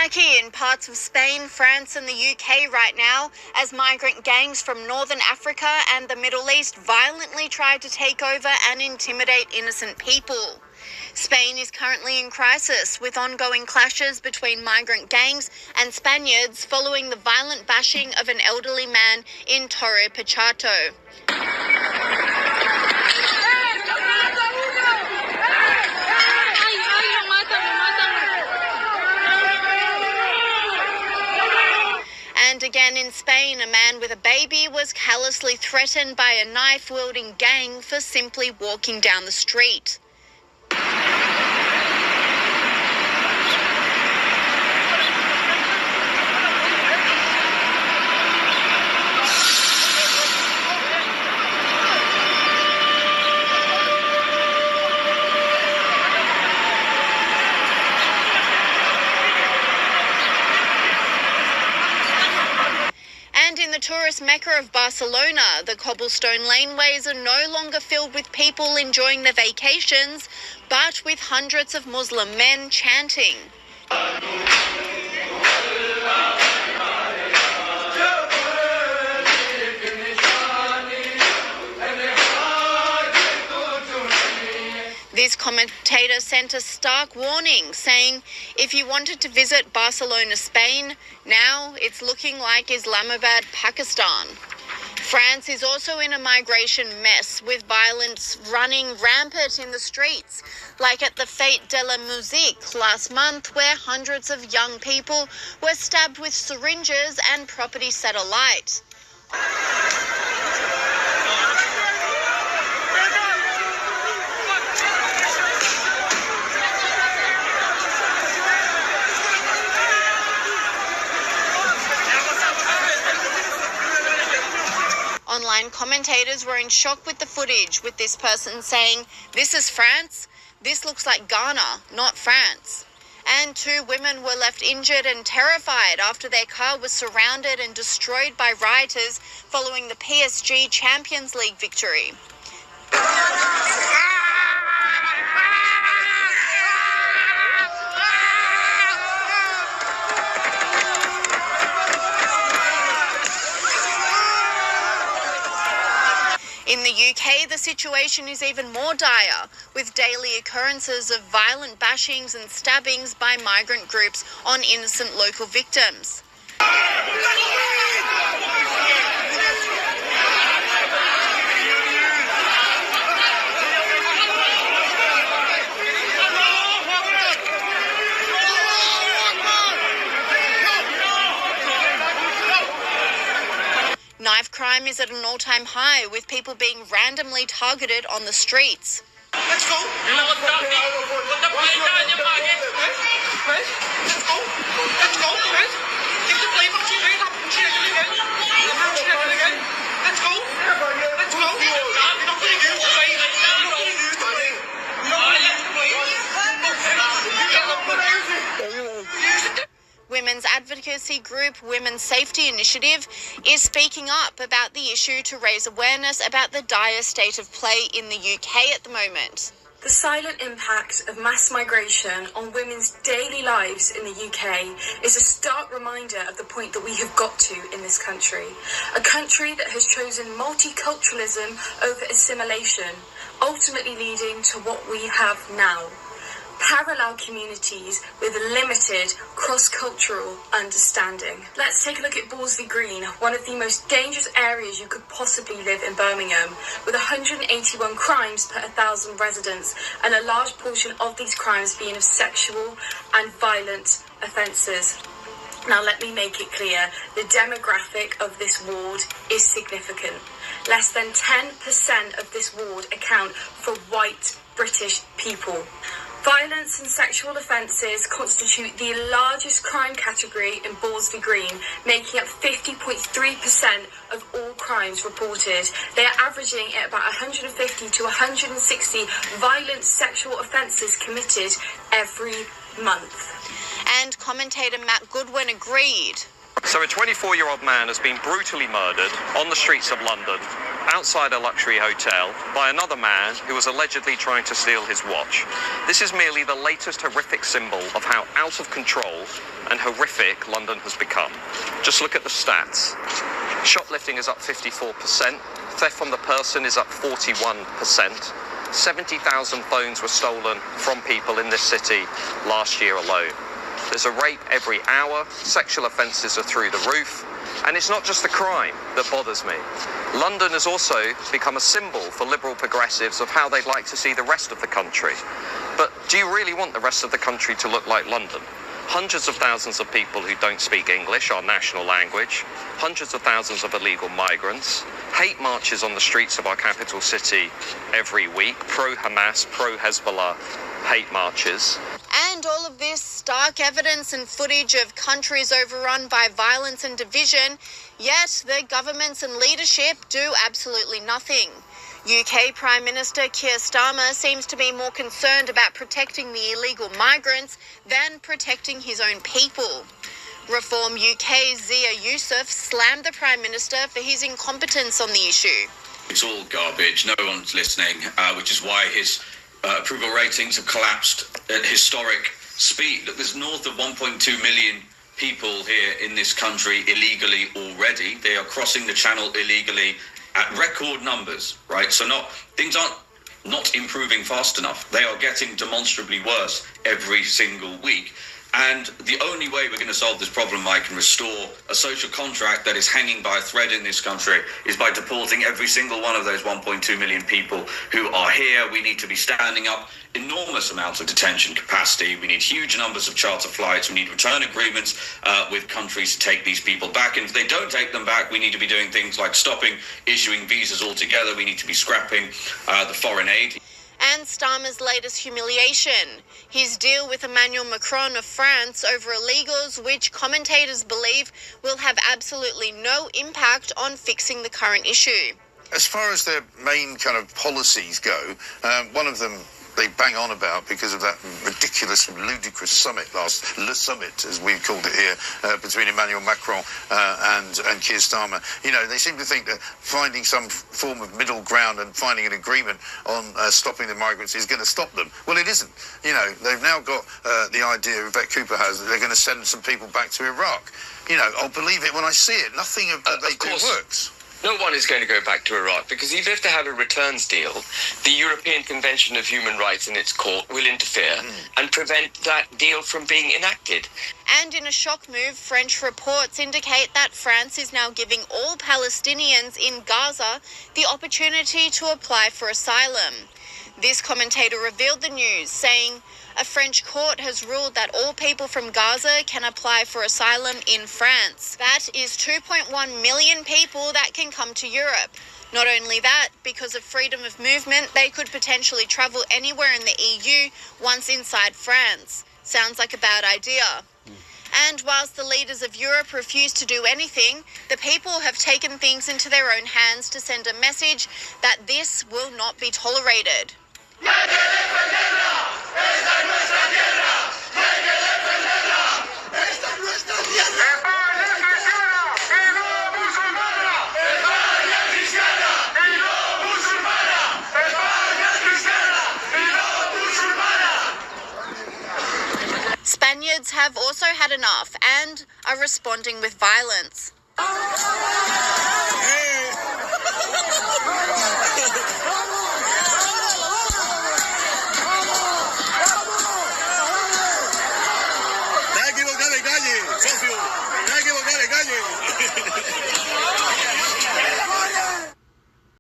Anarchy in parts of Spain, France and the UK right now as migrant gangs from Northern Africa and the Middle East violently try to take over and intimidate innocent people. Spain is currently in crisis with ongoing clashes between migrant gangs and Spaniards following the violent bashing of an elderly man in Torre Pacheco. And again in Spain, a man with a baby was callously threatened by a knife-wielding gang for simply walking down the street. And in the tourist mecca of Barcelona, the cobblestone laneways are no longer filled with people enjoying their vacations, but with hundreds of Muslim men chanting. This commentator sent a stark warning, saying, if you wanted to visit Barcelona, Spain, now it's looking like Islamabad, Pakistan. France is also in a migration mess, with violence running rampant in the streets, like at the Fête de la Musique last month, where hundreds of young people were stabbed with syringes and property set alight. Online commentators were in shock with the footage, with this person saying, "This is France? This looks like Ghana, not France." And 2 women were left injured and terrified after their car was surrounded and destroyed by rioters following the PSG Champions League victory. In the UK, the situation is even more dire, with daily occurrences of violent bashings and stabbings by migrant groups on innocent local victims. Knife crime is at an all-time high, with people being randomly targeted on the streets. Let's go. Let's go. Give the play back to you. Let's go. Let's go. You're not going to use the play. You're not going to use the play. Women's advocacy group Women's Safety Initiative is speaking up about the issue to raise awareness about the dire state of play in the UK at the moment. The silent impact of mass migration on women's daily lives in the UK is a stark reminder of the point that we have got to in this country. A country that has chosen multiculturalism over assimilation, ultimately leading to what we have now. Parallel communities with limited cross-cultural understanding. Let's take a look at Borsley Green, one of the most dangerous areas you could possibly live in Birmingham, with 181 crimes per 1,000 residents, and a large portion of these crimes being of sexual and violent offences. Now let me make it clear, the demographic of this ward is significant. Less than 10% of this ward account for white British people. Violence and sexual offences constitute the largest crime category in Borsley Green, making up 50.3% of all crimes reported. They are averaging at about 150 to 160 violent sexual offences committed every month. And commentator Matt Goodwin agreed. So a 24-year-old man has been brutally murdered on the streets of London. outside a luxury hotel by another man who was allegedly trying to steal his watch. This is merely the latest horrific symbol of how out of control and horrific London has become. Just look at the stats. Shoplifting is up 54%, theft from the person is up 41%. 70,000 phones were stolen from people in this city last year alone. There's a rape every hour, sexual offences are through the roof, and it's not just the crime that bothers me. London has also become a symbol for liberal progressives of how they'd like to see the rest of the country. But do you really want the rest of the country to look like London? Hundreds of thousands of people who don't speak English, our national language, hundreds of thousands of illegal migrants, hate marches on the streets of our capital city every week, pro-Hamas, pro-Hezbollah hate marches. And all of this stark evidence and footage of countries overrun by violence and division, yet their governments and leadership do absolutely nothing. UK Prime Minister Keir Starmer seems to be more concerned about protecting the illegal migrants than protecting his own people. Reform UK's Zia Youssef slammed the Prime Minister for his incompetence on the issue. It's all garbage. No one's listening, which is why his approval ratings have collapsed at historic speed. Look, there's north of 1.2 million people here in this country illegally already. They are crossing the channel illegally at record numbers, right? So things aren't not improving fast enough. They are getting demonstrably worse every single week. And the only way we're going to solve this problem, Mike, and restore a social contract that is hanging by a thread in this country is by deporting every single one of those 1.2 million people who are here. We need to be standing up enormous amounts of detention capacity. We need huge numbers of charter flights. We need return agreements with countries to take these people back. And if they don't take them back, we need to be doing things like stopping issuing visas altogether. We need to be scrapping the foreign aid. And Starmer's latest humiliation, his deal with Emmanuel Macron of France over illegals, which commentators believe will have absolutely no impact on fixing the current issue. As far as their main kind of policies go, one of them they bang on about because of that ridiculous, ludicrous summit Le Summit, as we called it here, between Emmanuel Macron and Keir Starmer. You know, they seem to think that finding some form of middle ground and finding an agreement on stopping the migrants is going to stop them. Well, it isn't. You know, they've now got the idea, Yvette Cooper has, that they're going to send some people back to Iraq. You know, I'll believe it when I see it. Nothing of that they do works. No one is going to go back to Iraq because even if they have a returns deal, the European Convention of Human Rights and its court will interfere and prevent that deal from being enacted. And in a shock move, French reports indicate that France is now giving all Palestinians in Gaza the opportunity to apply for asylum. This commentator revealed the news, saying a French court has ruled that all people from Gaza can apply for asylum in France. That is 2.1 million people that can come to Europe. Not only that, because of freedom of movement, they could potentially travel anywhere in the EU once inside France. Sounds like a bad idea. And whilst the leaders of Europe refuse to do anything, the people have taken things into their own hands to send a message that this will not be tolerated. Spaniards have also had enough and are responding with violence.